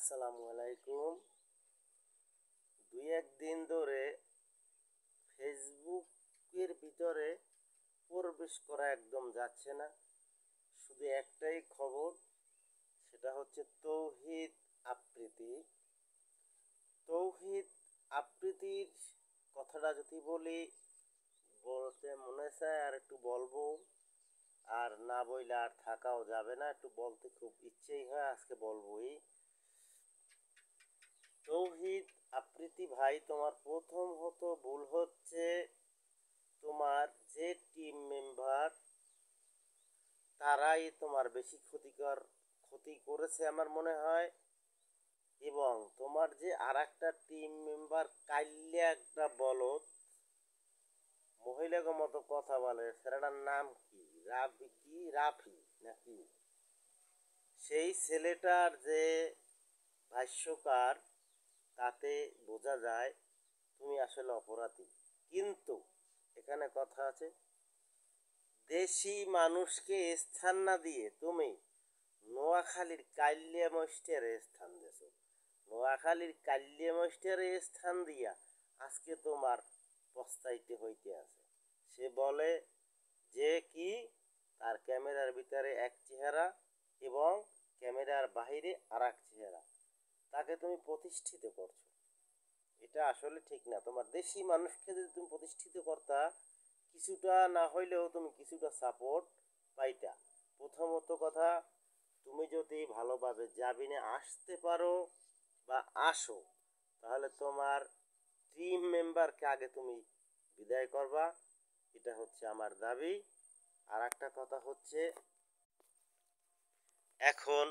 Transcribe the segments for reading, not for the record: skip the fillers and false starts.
আসসালামু আলাইকুম। দুই একদিন ধরে ফেসবুকের ভিতরে প্রবেশ করা একদম যাচ্ছে না। শুধু একটাই খবর, সেটা হচ্ছে তৌহিদ আফ্রিদি। তৌহিদ আফ্রিদির কথাটা যদি বলতে মনে চায় আর একটু বলবো, আর না বইলে আর থাকাও যাবে না। একটু বলতে খুব ইচ্ছেই হয়, আজকে বলবোই। তৌহিদ আফ্রিদি ভাই, তোমার প্রথমত ভুল হচ্ছে, তোমার যে টিম মেম্বার তারাই তোমার বেশি ক্ষতি করেছে আমার মনে হয়। এবং তোমার যে আর একটা টিম মেম্বার কাইল্লা একটা বলদ, মহিলাকে মতো কথা বলে, ছেলেটার নাম কি, রাফি নাকি, সেই ছেলেটার যে ভাষ্যকার, তাতে বোঝা যায় তুমি আসলে অপরাধী। কিন্তু এখানে কথা আছে, দেশি মানুষকে স্থান না দিয়ে তুমি নোয়াখালীর কাল্যা মস্টেরে স্থান দিয়েছ। নোয়াখালীর কাল্যা মস্টেরে স্থান দিয়া আজকে তোমার পস্তাইতে হইতে আছে। সে বলে যে কি, তার ক্যামেরার ভিতরে এক চেহারা এবং ক্যামেরার বাহিরে আর এক চেহারা, তাকে তুমি প্রতিষ্ঠিত করছো। এটা আসলে ঠিক না। তোমার দেশি মানুষকে যদি তুমি প্রতিষ্ঠিত করতা, কিছুটা না হইলেও তুমি কিছুটা সাপোর্ট পাইতা। প্রথমত কথা, তুমি যদি ভালোভাবে জাবিনে আসতে পারো বা আসো, তাহলে তোমার টিম মেম্বারকে আগে তুমি বিদায় করবা। এটা হচ্ছে আমার দাবি। আর একটা কথা হচ্ছে, এখন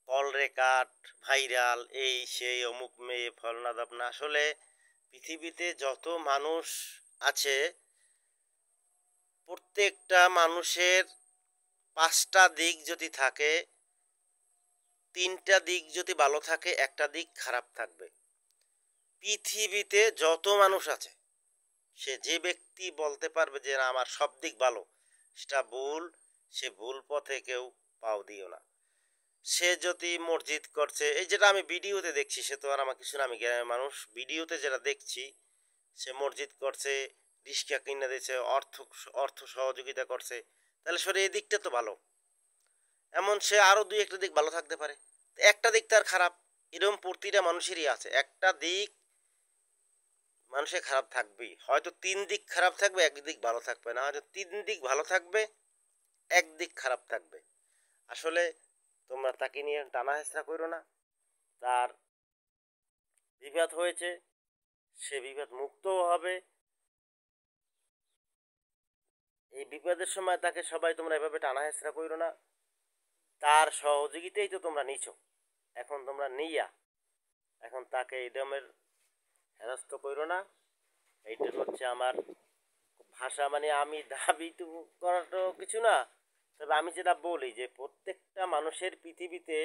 কল রেকর্ড ভাইরাল, এই সেই অমুক মেয়ে ফলনা দাপনা, আসলে পৃথিবীতে যত মানুষ আছে, প্রত্যেকটা মানুষের পাঁচটা দিক যদি থাকে, তিনটা দিক যদি ভালো থাকে, একটা দিক খারাপ থাকবে। পৃথিবীতে যত মানুষ আছে, সে যে ব্যক্তি বলতে পারবে যে না আমার সব দিক ভালো, সেটা ভুল। সে ভুল পথে কেউ পাও দিও না। সে যদি মসজিদ করছে, এই যেটা আমি ভিডিওতে দেখছি, সে তো আর আমার কিছু না, আমি গ্রামের মানুষ, ভিডিওতে যেটা দেখছি, সে মসজিদ করছে, রিস্কা কিনে দিয়েছে, অর্থ সহযোগিতা করছে, তাহলে সরে এই দিকটা তো ভালো। এমন সে আরও দুই একটা দিক ভালো থাকতে পারে, একটা দিক তার খারাপ। এরকম প্রতিটা মানুষেরই আছে, একটা দিক মানুষের খারাপ থাকবেই। হয়তো তিন দিক খারাপ থাকবে, এক দিক ভালো থাকবে না, হয়তো তিন দিক ভালো থাকবে, এক দিক খারাপ থাকবে। আসলে তোমরা তাকে নিয়ে টানা হেঁচড়া করো না। তার বিবাদ হয়েছে, সে বিবাদ মুক্তও হবে। এই বিপদের সময় তাকে সবাই তোমরা এভাবে টানা হেঁচড়া করো না। তার সহযোগিতাই তো তোমরা নিছো। এখন তোমরা নিয়া এখন তাকে এই দমের হেনস্থ করো না। এইটা হচ্ছে আমার ভাষা। মানে আমি দাবি তো করাটা কিছু না, তবে আমি যেটা বলি যে প্রত্যেকটা মানুষের পৃথিবীতে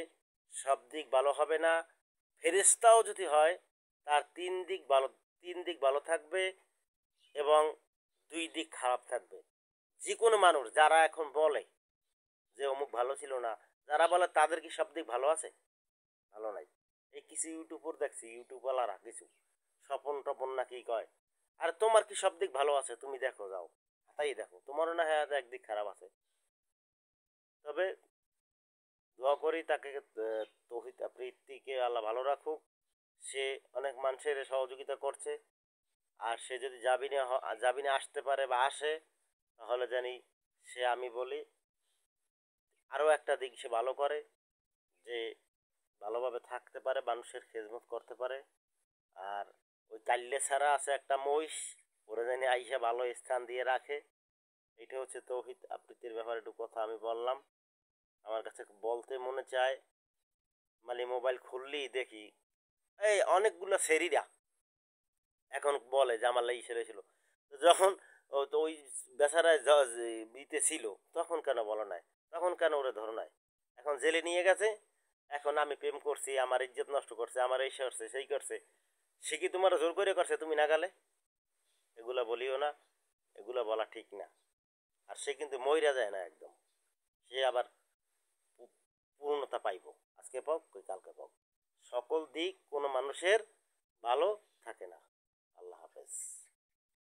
সব দিক ভালো হবে না। ফেরেশতাও যদি হয়, তার তিন দিক ভালো থাকবে এবং দুই দিক খারাপ থাকবে। যে কোনো মানুষ যারা এখন বলে যে অমুক ভালো ছিল না, যারা বলে তাদের কি সব দিক ভালো আছে? ভালো নাই। এই কিছু ইউটিউবার দেখছি, ইউটিউবওয়ালারা কিছু স্বপন টপন না কি কয়, আর তোমার কি সব দিক ভালো আছে? তুমি দেখো, যাও তাই দেখো, তোমারও না হ্যাঁ একদিক খারাপ আছে। তবে দোয়া করি তাকে, তৌহিদ আফ্রিদিকে আল্লাহ ভালো রাখুক। সে অনেক মানুষের সহযোগিতা করছে। আর সে যদি জাবিনে আসতে পারে বা আসে, তাহলে জানি সে, আমি বলি, আরও একটা দিক সে ভালো করে, যে ভালোভাবে থাকতে পারে, মানুষের খেদমত করতে পারে। আর ওই কাল্লে ছাড়া আছে একটা মহিষ, ওরা জানি আইসা ভালো স্থান দিয়ে রাখে। এটা হচ্ছে তৌহিদ আফ্রিদির ব্যাপারে একটু কথা আমি বললাম। আমার কাছে বলতে মনে চায়, মানে মোবাইল খুললেই দেখি এই অনেকগুলো সেরিরা এখন বলে যে আমার লাগি সেরে ছিল। যখন তো ওই বেচারায় বিতে ছিল, তখন কেন বলো নাই? তখন কেন ওরে ধরো নাই? এখন জেলে নিয়ে গেছে, এখন আমি প্রেম করছি, আমার ইজ্জত নষ্ট করছে, আমার এই করছে সেই করছে। সে কি তোমার জোর করে করছে তুমি না গেলে? এগুলা বলিও না, এগুলা বলা ঠিক না। আর সে কিন্তু মইরা যায় না একদম, সে আবার পূর্ণতা পাইব। আজকে পাও, কই কালকে পাও। সকল দিক কোনো মানুষের ভালো